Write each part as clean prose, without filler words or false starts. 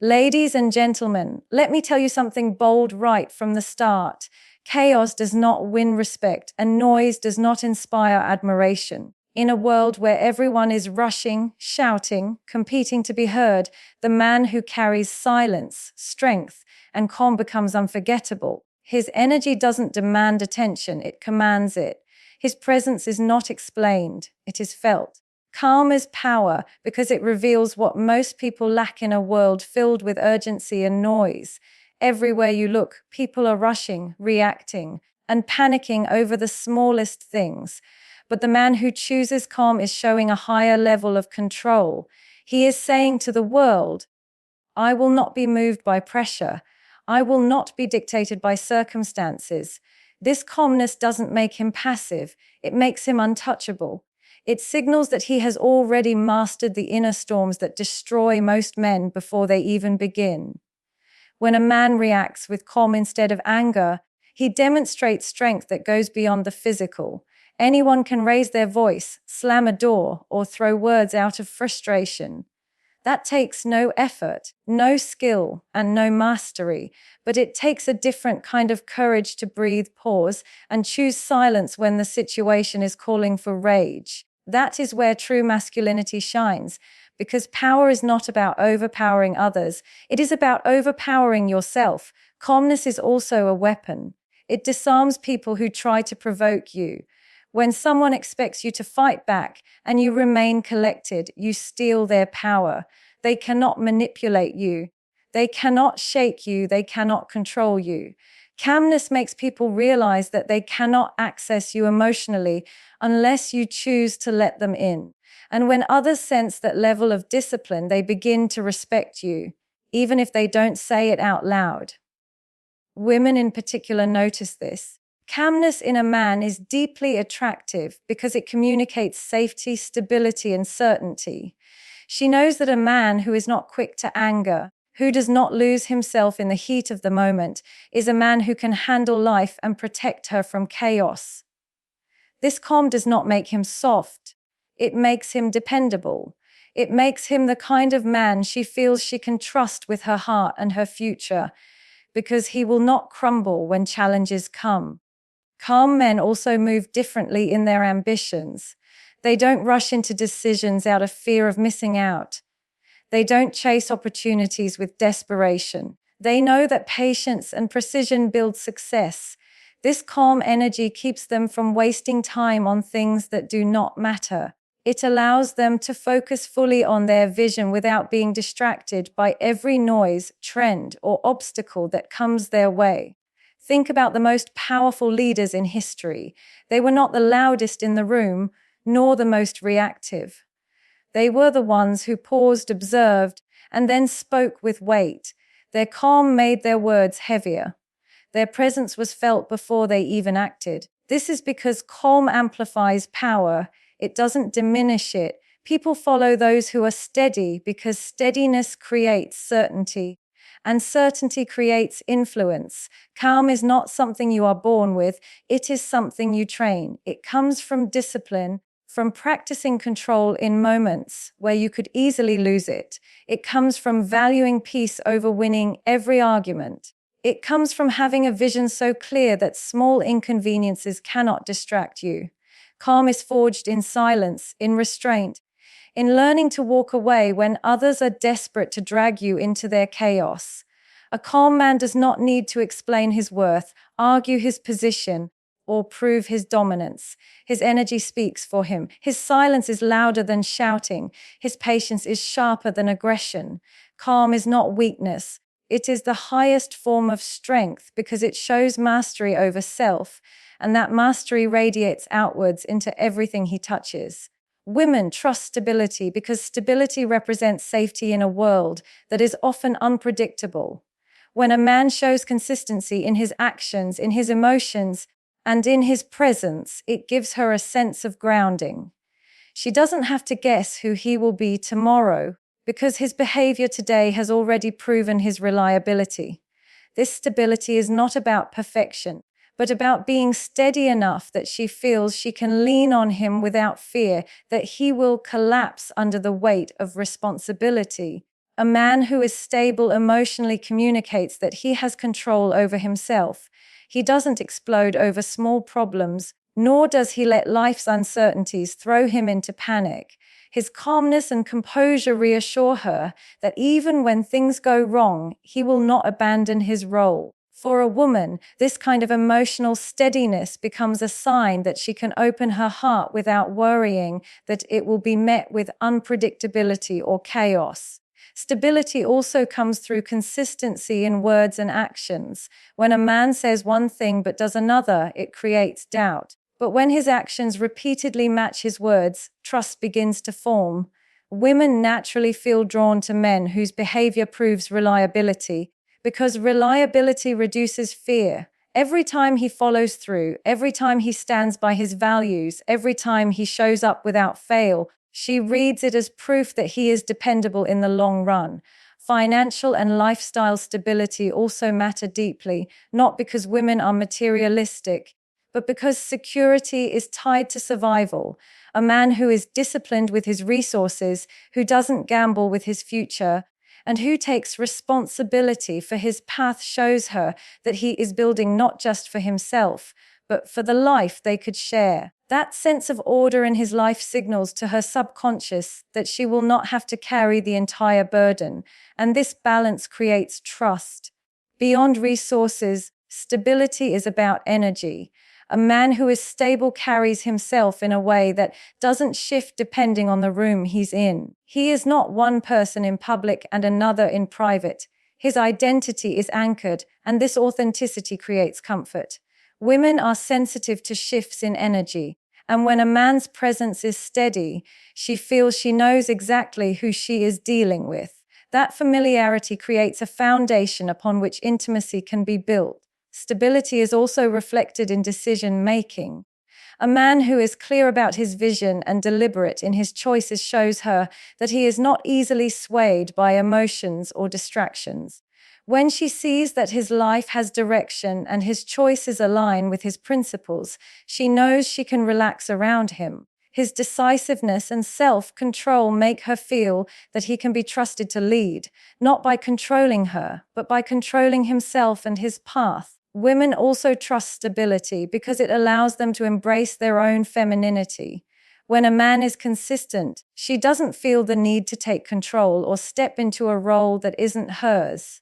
Ladies and gentlemen, let me tell you something bold right from the start. Chaos does not win respect, and noise does not inspire admiration. In a world where everyone is rushing, shouting, competing to be heard, the man who carries silence, strength, and calm becomes unforgettable. His energy doesn't demand attention, it commands it. His presence is not explained, it is felt. Calm is power because it reveals what most people lack in a world filled with urgency and noise. Everywhere you look, people are rushing, reacting, and panicking over the smallest things. But the man who chooses calm is showing a higher level of control. He is saying to the world, I will not be moved by pressure. I will not be dictated by circumstances. This calmness doesn't make him passive, it makes him untouchable. It signals that he has already mastered the inner storms that destroy most men before they even begin. When a man reacts with calm instead of anger, he demonstrates strength that goes beyond the physical. Anyone can raise their voice, slam a door, or throw words out of frustration. That takes no effort, no skill, and no mastery, but it takes a different kind of courage to breathe, pause, and choose silence when the situation is calling for rage. That is where true masculinity shines, because power is not about overpowering others, it is about overpowering yourself. Calmness is also a weapon. It disarms people who try to provoke you. When someone expects you to fight back and you remain collected, you steal their power. They cannot manipulate you. They cannot shake you. They cannot control you. Calmness makes people realize that they cannot access you emotionally unless you choose to let them in. And when others sense that level of discipline, they begin to respect you, even if they don't say it out loud. Women in particular notice this. Calmness in a man is deeply attractive because it communicates safety, stability, and certainty. She knows that a man who is not quick to anger, who does not lose himself in the heat of the moment, is a man who can handle life and protect her from chaos. This calm does not make him soft. It makes him dependable. It makes him the kind of man she feels she can trust with her heart and her future, because he will not crumble when challenges come. Calm men also move differently in their ambitions. They don't rush into decisions out of fear of missing out. They don't chase opportunities with desperation. They know that patience and precision build success. This calm energy keeps them from wasting time on things that do not matter. It allows them to focus fully on their vision without being distracted by every noise, trend, or obstacle that comes their way. Think about the most powerful leaders in history. They were not the loudest in the room, nor the most reactive. They were the ones who paused, observed, and then spoke with weight. Their calm made their words heavier. Their presence was felt before they even acted. This is because calm amplifies power. It doesn't diminish it. People follow those who are steady because steadiness creates certainty. And certainty creates influence. Calm is not something you are born with, it is something you train. It comes from discipline, from practicing control in moments where you could easily lose it. It comes from valuing peace over winning every argument. It comes from having a vision so clear that small inconveniences cannot distract you. Calm is forged in silence, in restraint, in learning to walk away when others are desperate to drag you into their chaos. A calm man does not need to explain his worth, argue his position, or prove his dominance. His energy speaks for him. His silence is louder than shouting. His patience is sharper than aggression. Calm is not weakness. It is the highest form of strength because it shows mastery over self, and that mastery radiates outwards into everything he touches. Women trust stability because stability represents safety in a world that is often unpredictable. When a man shows consistency in his actions, in his emotions, and in his presence, it gives her a sense of grounding. She doesn't have to guess who he will be tomorrow because his behavior today has already proven his reliability. This stability is not about perfection, but about being steady enough that she feels she can lean on him without fear that he will collapse under the weight of responsibility. A man who is stable emotionally communicates that he has control over himself. He doesn't explode over small problems, nor does he let life's uncertainties throw him into panic. His calmness and composure reassure her that even when things go wrong, he will not abandon his role. For a woman, this kind of emotional steadiness becomes a sign that she can open her heart without worrying that it will be met with unpredictability or chaos. Stability also comes through consistency in words and actions. When a man says one thing but does another, it creates doubt. But when his actions repeatedly match his words, trust begins to form. Women naturally feel drawn to men whose behavior proves reliability, because reliability reduces fear. Every time he follows through, every time he stands by his values, every time he shows up without fail, she reads it as proof that he is dependable in the long run. Financial and lifestyle stability also matter deeply, not because women are materialistic, but because security is tied to survival. A man who is disciplined with his resources, who doesn't gamble with his future, and who takes responsibility for his path shows her that he is building not just for himself, but for the life they could share. That sense of order in his life signals to her subconscious that she will not have to carry the entire burden, and this balance creates trust. Beyond resources, stability is about energy. A man who is stable carries himself in a way that doesn't shift depending on the room he's in. He is not one person in public and another in private. His identity is anchored, and this authenticity creates comfort. Women are sensitive to shifts in energy, and when a man's presence is steady, she feels she knows exactly who she is dealing with. That familiarity creates a foundation upon which intimacy can be built. Stability is also reflected in decision-making. A man who is clear about his vision and deliberate in his choices shows her that he is not easily swayed by emotions or distractions. When she sees that his life has direction and his choices align with his principles, she knows she can relax around him. His decisiveness and self-control make her feel that he can be trusted to lead, not by controlling her, but by controlling himself and his path. Women also trust stability because it allows them to embrace their own femininity. When a man is consistent, she doesn't feel the need to take control or step into a role that isn't hers.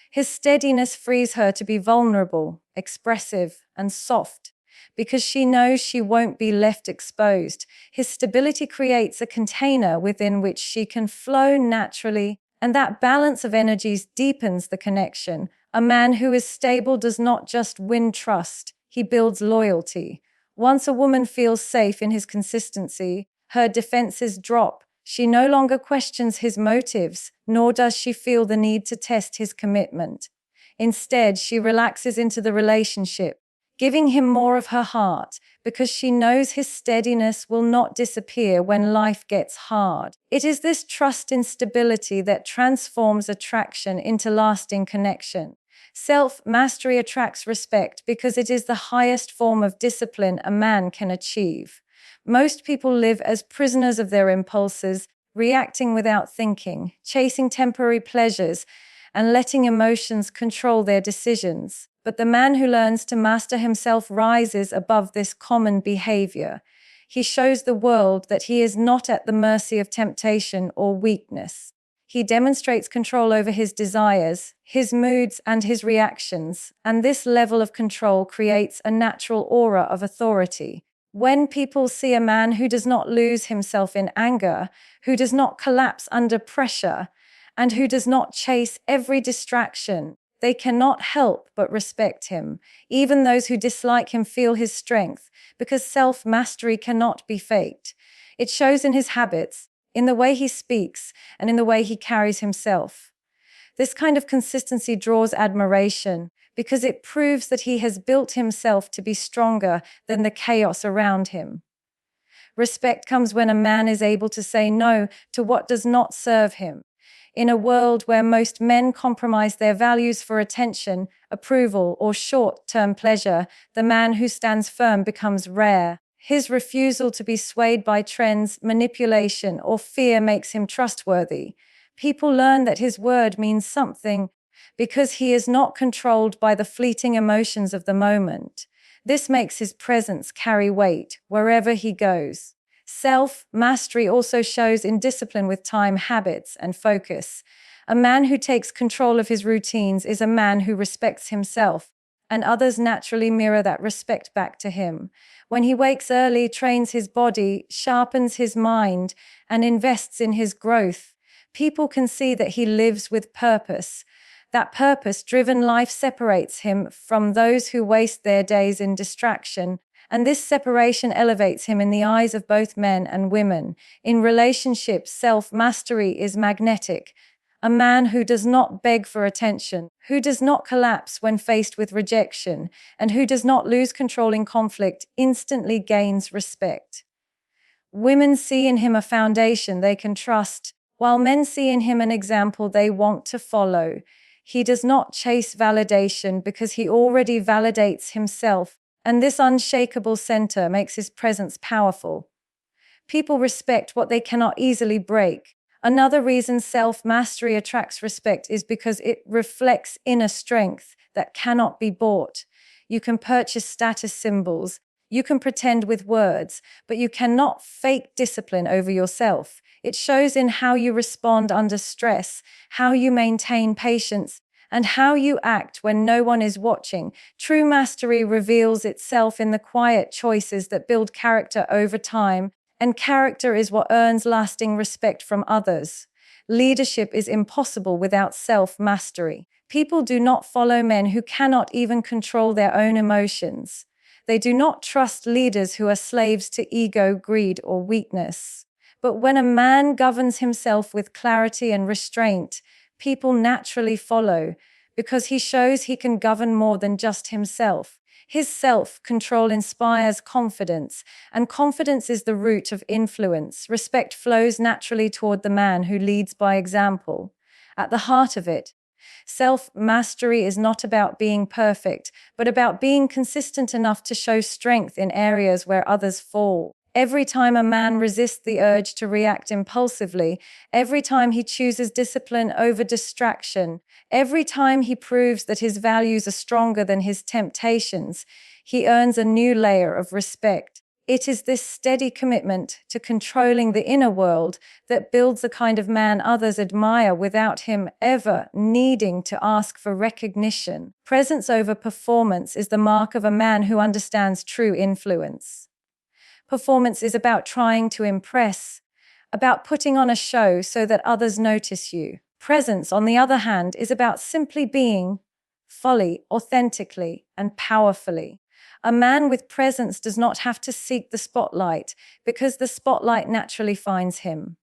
His steadiness frees her to be vulnerable, expressive, and soft, because she knows she won't be left exposed. His stability creates a container within which she can flow naturally, and that balance of energies deepens the connection. A man who is stable does not just win trust, he builds loyalty. Once a woman feels safe in his consistency, her defenses drop. She no longer questions his motives, nor does she feel the need to test his commitment. Instead, she relaxes into the relationship, giving him more of her heart, because she knows his steadiness will not disappear when life gets hard. It is this trust in stability that transforms attraction into lasting connection. Self-mastery attracts respect because it is the highest form of discipline a man can achieve. Most people live as prisoners of their impulses, reacting without thinking, chasing temporary pleasures, and letting emotions control their decisions. But the man who learns to master himself rises above this common behavior. He shows the world that he is not at the mercy of temptation or weakness. He demonstrates control over his desires, his moods, and his reactions, and this level of control creates a natural aura of authority. When people see a man who does not lose himself in anger, who does not collapse under pressure, and who does not chase every distraction, they cannot help but respect him. Even those who dislike him feel his strength, because self-mastery cannot be faked. It shows in his habits, in the way he speaks, and in the way he carries himself. This kind of consistency draws admiration because it proves that he has built himself to be stronger than the chaos around him. Respect comes when a man is able to say no to what does not serve him. In a world where most men compromise their values for attention, approval, or short-term pleasure, the man who stands firm becomes rare. His refusal to be swayed by trends, manipulation, or fear makes him trustworthy. People learn that his word means something because he is not controlled by the fleeting emotions of the moment. This makes his presence carry weight wherever he goes. Self-mastery also shows in discipline with time, habits, and focus. A man who takes control of his routines is a man who respects himself, and others naturally mirror that respect back to him. When he wakes early, trains his body, sharpens his mind, and invests in his growth, people can see that he lives with purpose. That purpose-driven life separates him from those who waste their days in distraction, and this separation elevates him in the eyes of both men and women. In relationships, self-mastery is magnetic. A man who does not beg for attention, who does not collapse when faced with rejection, and who does not lose control in conflict instantly gains respect. Women see in him a foundation they can trust, while men see in him an example they want to follow. He does not chase validation because he already validates himself, and this unshakable center makes his presence powerful. People respect what they cannot easily break. Another reason self-mastery attracts respect is because it reflects inner strength that cannot be bought. You can purchase status symbols, you can pretend with words, but you cannot fake discipline over yourself. It shows in how you respond under stress, how you maintain patience, and how you act when no one is watching. True mastery reveals itself in the quiet choices that build character over time, and character is what earns lasting respect from others. Leadership is impossible without self-mastery. People do not follow men who cannot even control their own emotions. They do not trust leaders who are slaves to ego, greed, or weakness. But when a man governs himself with clarity and restraint, people naturally follow because he shows he can govern more than just himself. His self-control inspires confidence, and confidence is the root of influence. Respect flows naturally toward the man who leads by example. At the heart of it, self-mastery is not about being perfect, but about being consistent enough to show strength in areas where others fall. Every time a man resists the urge to react impulsively, every time he chooses discipline over distraction, every time he proves that his values are stronger than his temptations, he earns a new layer of respect. It is this steady commitment to controlling the inner world that builds the kind of man others admire without him ever needing to ask for recognition. Presence over performance is the mark of a man who understands true influence. Performance is about trying to impress, about putting on a show so that others notice you. Presence, on the other hand, is about simply being, fully, authentically, and powerfully. A man with presence does not have to seek the spotlight because the spotlight naturally finds him.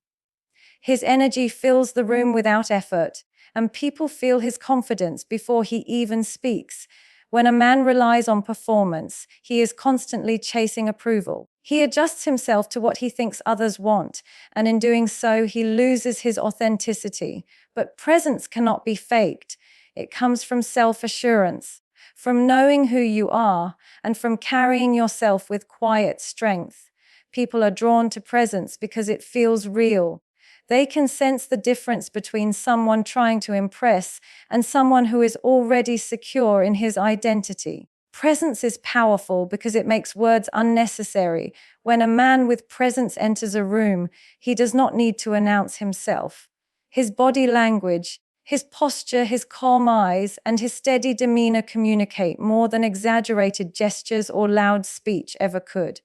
His energy fills the room without effort, and people feel his confidence before he even speaks. When a man relies on performance, he is constantly chasing approval. He adjusts himself to what he thinks others want, and in doing so, he loses his authenticity. But presence cannot be faked. It comes from self-assurance, from knowing who you are, and from carrying yourself with quiet strength. People are drawn to presence because it feels real. They can sense the difference between someone trying to impress and someone who is already secure in his identity. Presence is powerful because it makes words unnecessary. When a man with presence enters a room, he does not need to announce himself. His body language, his posture, his calm eyes, and his steady demeanor communicate more than exaggerated gestures or loud speech ever could.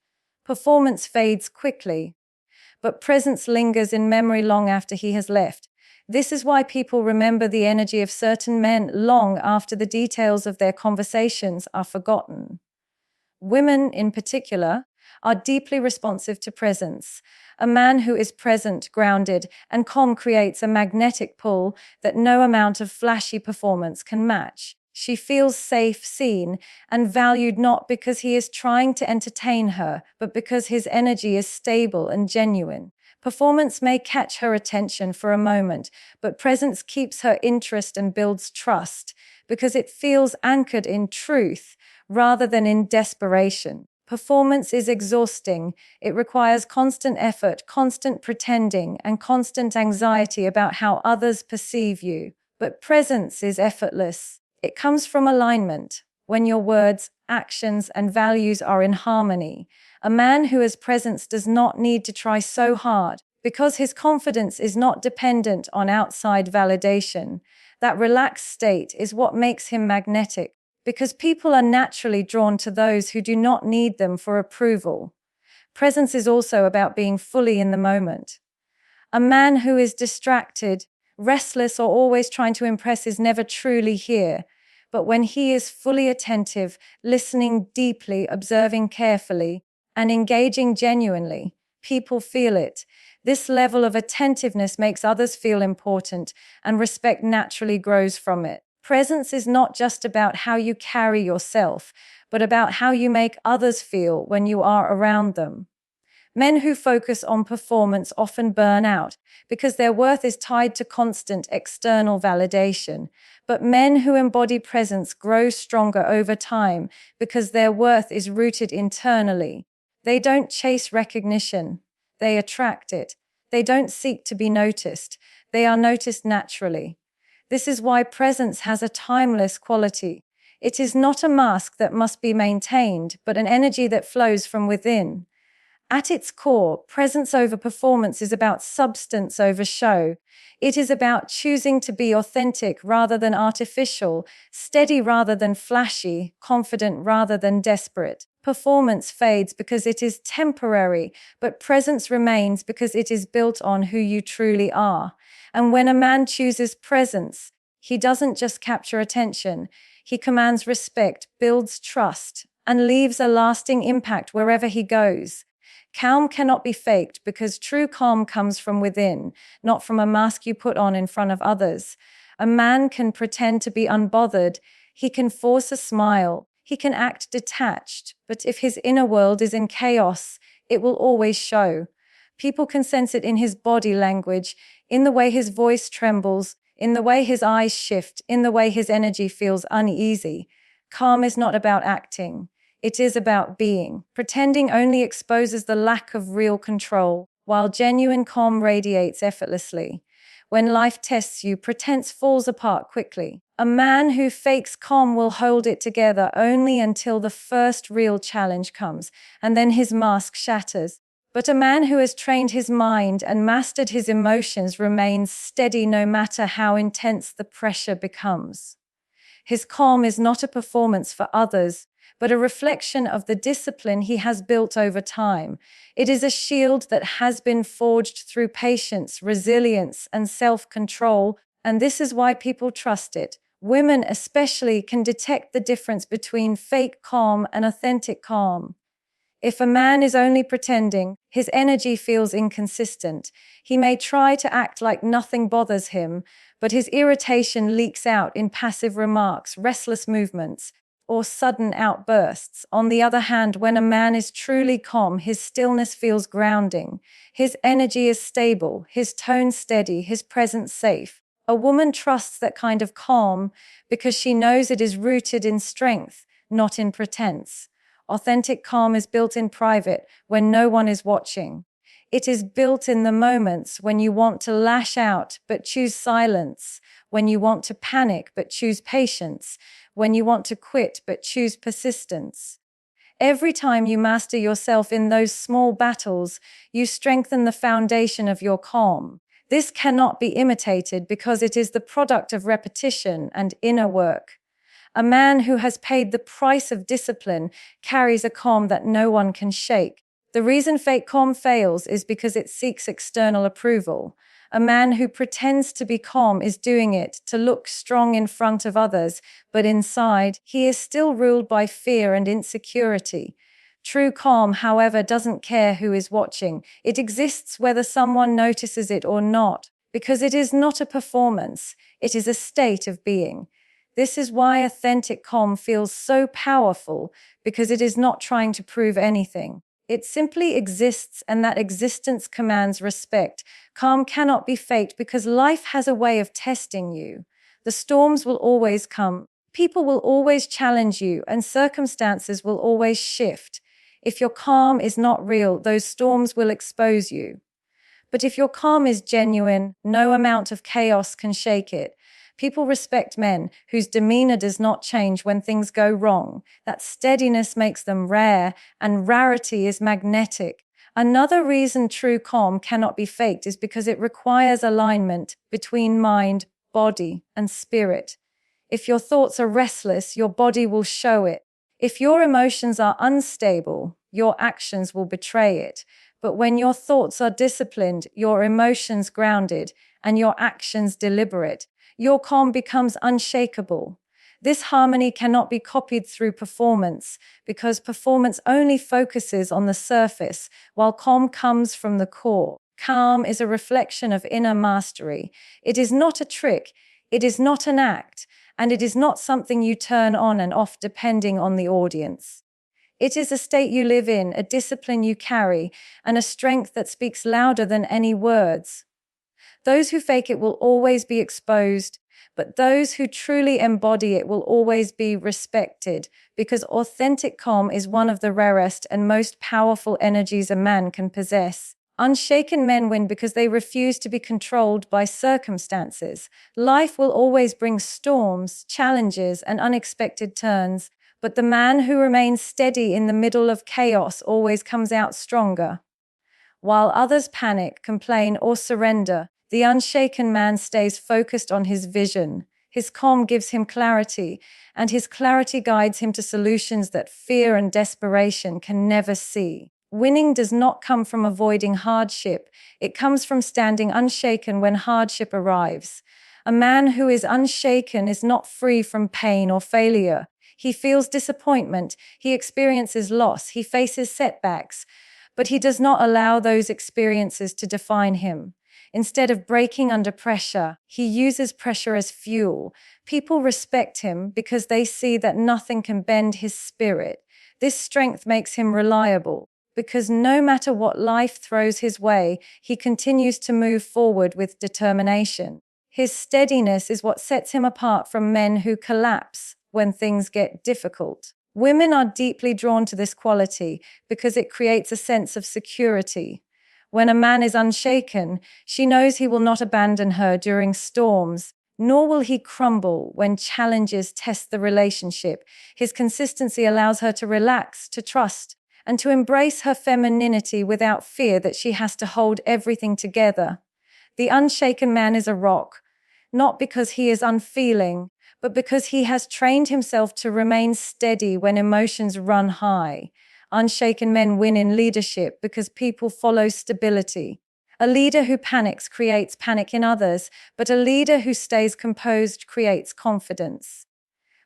Performance fades quickly, but presence lingers in memory long after he has left. This is why people remember the energy of certain men long after the details of their conversations are forgotten. Women, in particular, are deeply responsive to presence. A man who is present, grounded, and calm creates a magnetic pull that no amount of flashy performance can match. She feels safe, seen, and valued not because he is trying to entertain her, but because his energy is stable and genuine. Performance may catch her attention for a moment, but presence keeps her interest and builds trust because it feels anchored in truth rather than in desperation. Performance is exhausting. It requires constant effort, constant pretending, and constant anxiety about how others perceive you. But presence is effortless. It comes from alignment, when your words, actions, and values are in harmony. A man who has presence does not need to try so hard because his confidence is not dependent on outside validation. That relaxed state is what makes him magnetic, because people are naturally drawn to those who do not need them for approval. Presence is also about being fully in the moment. A man who is distracted, restless, or always trying to impress is never truly here. But when he is fully attentive, listening deeply, observing carefully, and engaging genuinely, people feel it. This level of attentiveness makes others feel important, and respect naturally grows from it. Presence is not just about how you carry yourself, but about how you make others feel when you are around them. Men who focus on performance often burn out because their worth is tied to constant external validation. But men who embody presence grow stronger over time because their worth is rooted internally. They don't chase recognition, they attract it. They don't seek to be noticed, they are noticed naturally. This is why presence has a timeless quality. It is not a mask that must be maintained, but an energy that flows from within. At its core, presence over performance is about substance over show. It is about choosing to be authentic rather than artificial, steady rather than flashy, confident rather than desperate. Performance fades because it is temporary, but presence remains because it is built on who you truly are. And when a man chooses presence, he doesn't just capture attention, he commands respect, builds trust, and leaves a lasting impact wherever he goes. Calm cannot be faked because true calm comes from within, not from a mask you put on in front of others. A man can pretend to be unbothered, he can force a smile, he can act detached, but if his inner world is in chaos, it will always show. People can sense it in his body language, in the way his voice trembles, in the way his eyes shift, in the way his energy feels uneasy. Calm is not about acting. It is about being. Pretending only exposes the lack of real control, while genuine calm radiates effortlessly. When life tests you, pretense falls apart quickly. A man who fakes calm will hold it together only until the first real challenge comes, and then his mask shatters. But a man who has trained his mind and mastered his emotions remains steady no matter how intense the pressure becomes. His calm is not a performance for others, but a reflection of the discipline he has built over time. It is a shield that has been forged through patience, resilience, and self-control, and this is why people trust it. Women especially can detect the difference between fake calm and authentic calm. If a man is only pretending, his energy feels inconsistent. He may try to act like nothing bothers him, but his irritation leaks out in passive remarks, restless movements, or sudden outbursts. On the other hand, when a man is truly calm, his stillness feels grounding. His energy is stable, his tone steady, his presence safe. A woman trusts that kind of calm because she knows it is rooted in strength, not in pretense. Authentic calm is built in private when no one is watching. It is built in the moments when you want to lash out but choose silence, when you want to panic but choose patience, when you want to quit but choose persistence. Every time you master yourself in those small battles, you strengthen the foundation of your calm. This cannot be imitated because it is the product of repetition and inner work. A man who has paid the price of discipline carries a calm that no one can shake. The reason fake calm fails is because it seeks external approval. A man who pretends to be calm is doing it to look strong in front of others, but inside, he is still ruled by fear and insecurity. True calm, however, doesn't care who is watching. It exists whether someone notices it or not, because it is not a performance, it is a state of being. This is why authentic calm feels so powerful, because it is not trying to prove anything. It simply exists, and that existence commands respect. Calm cannot be faked because life has a way of testing you. The storms will always come. People will always challenge you, and circumstances will always shift. If your calm is not real, those storms will expose you. But if your calm is genuine, no amount of chaos can shake it. People respect men whose demeanor does not change when things go wrong. That steadiness makes them rare, and rarity is magnetic. Another reason true calm cannot be faked is because it requires alignment between mind, body, and spirit. If your thoughts are restless, your body will show it. If your emotions are unstable, your actions will betray it. But when your thoughts are disciplined, your emotions grounded, and your actions deliberate, your calm becomes unshakable. This harmony cannot be copied through performance, because performance only focuses on the surface, while calm comes from the core. Calm is a reflection of inner mastery. It is not a trick, it is not an act, and it is not something you turn on and off depending on the audience. It is a state you live in, a discipline you carry, and a strength that speaks louder than any words. Those who fake it will always be exposed, but those who truly embody it will always be respected, because authentic calm is one of the rarest and most powerful energies a man can possess. Unshaken men win because they refuse to be controlled by circumstances. Life will always bring storms, challenges, and unexpected turns, but the man who remains steady in the middle of chaos always comes out stronger. While others panic, complain, or surrender, the unshaken man stays focused on his vision. His calm gives him clarity, and his clarity guides him to solutions that fear and desperation can never see. Winning does not come from avoiding hardship. It comes from standing unshaken when hardship arrives. A man who is unshaken is not free from pain or failure. He feels disappointment, he experiences loss, he faces setbacks, but he does not allow those experiences to define him. Instead of breaking under pressure, he uses pressure as fuel. People respect him because they see that nothing can bend his spirit. This strength makes him reliable, because no matter what life throws his way, he continues to move forward with determination. His steadiness is what sets him apart from men who collapse when things get difficult. Women are deeply drawn to this quality because it creates a sense of security. When a man is unshaken, she knows he will not abandon her during storms, nor will he crumble when challenges test the relationship. His consistency allows her to relax, to trust, and to embrace her femininity without fear that she has to hold everything together. The unshaken man is a rock, not because he is unfeeling, but because he has trained himself to remain steady when emotions run high. Unshaken men win in leadership because people follow stability. A leader who panics creates panic in others, but a leader who stays composed creates confidence.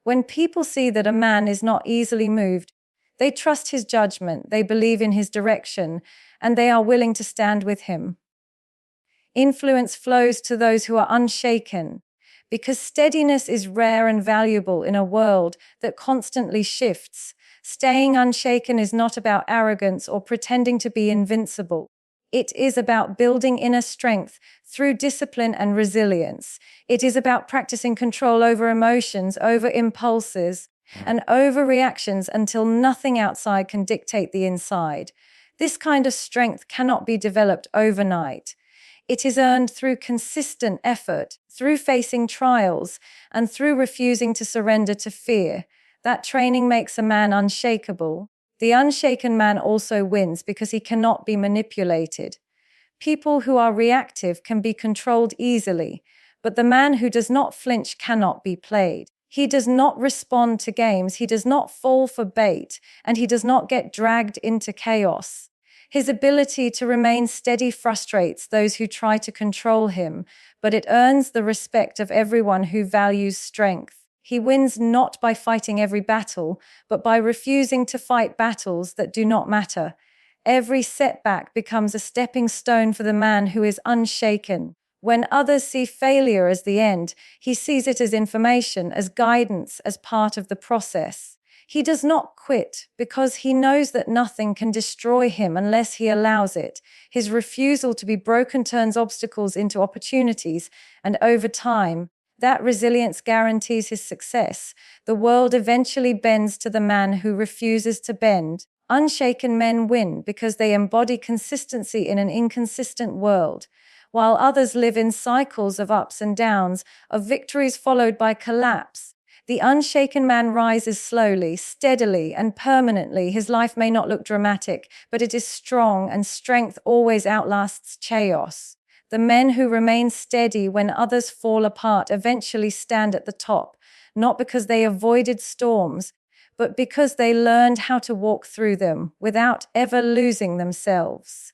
When people see that a man is not easily moved, they trust his judgment, they believe in his direction, and they are willing to stand with him. Influence flows to those who are unshaken, because steadiness is rare and valuable in a world that constantly shifts. Staying unshaken is not about arrogance or pretending to be invincible. It is about building inner strength through discipline and resilience. It is about practicing control over emotions, over impulses, and over reactions until nothing outside can dictate the inside. This kind of strength cannot be developed overnight. It is earned through consistent effort, through facing trials, and through refusing to surrender to fear. That training makes a man unshakable. The unshaken man also wins because he cannot be manipulated. People who are reactive can be controlled easily, but the man who does not flinch cannot be played. He does not respond to games, he does not fall for bait, and he does not get dragged into chaos. His ability to remain steady frustrates those who try to control him, but it earns the respect of everyone who values strength. He wins not by fighting every battle, but by refusing to fight battles that do not matter. Every setback becomes a stepping stone for the man who is unshaken. When others see failure as the end, he sees it as information, as guidance, as part of the process. He does not quit because he knows that nothing can destroy him unless he allows it. His refusal to be broken turns obstacles into opportunities, and over time, that resilience guarantees his success. The world eventually bends to the man who refuses to bend. Unshaken men win because they embody consistency in an inconsistent world, while others live in cycles of ups and downs, of victories followed by collapse. The unshaken man rises slowly, steadily, and permanently. His life may not look dramatic, but it is strong, and strength always outlasts chaos. The men who remain steady when others fall apart eventually stand at the top, not because they avoided storms, but because they learned how to walk through them without ever losing themselves.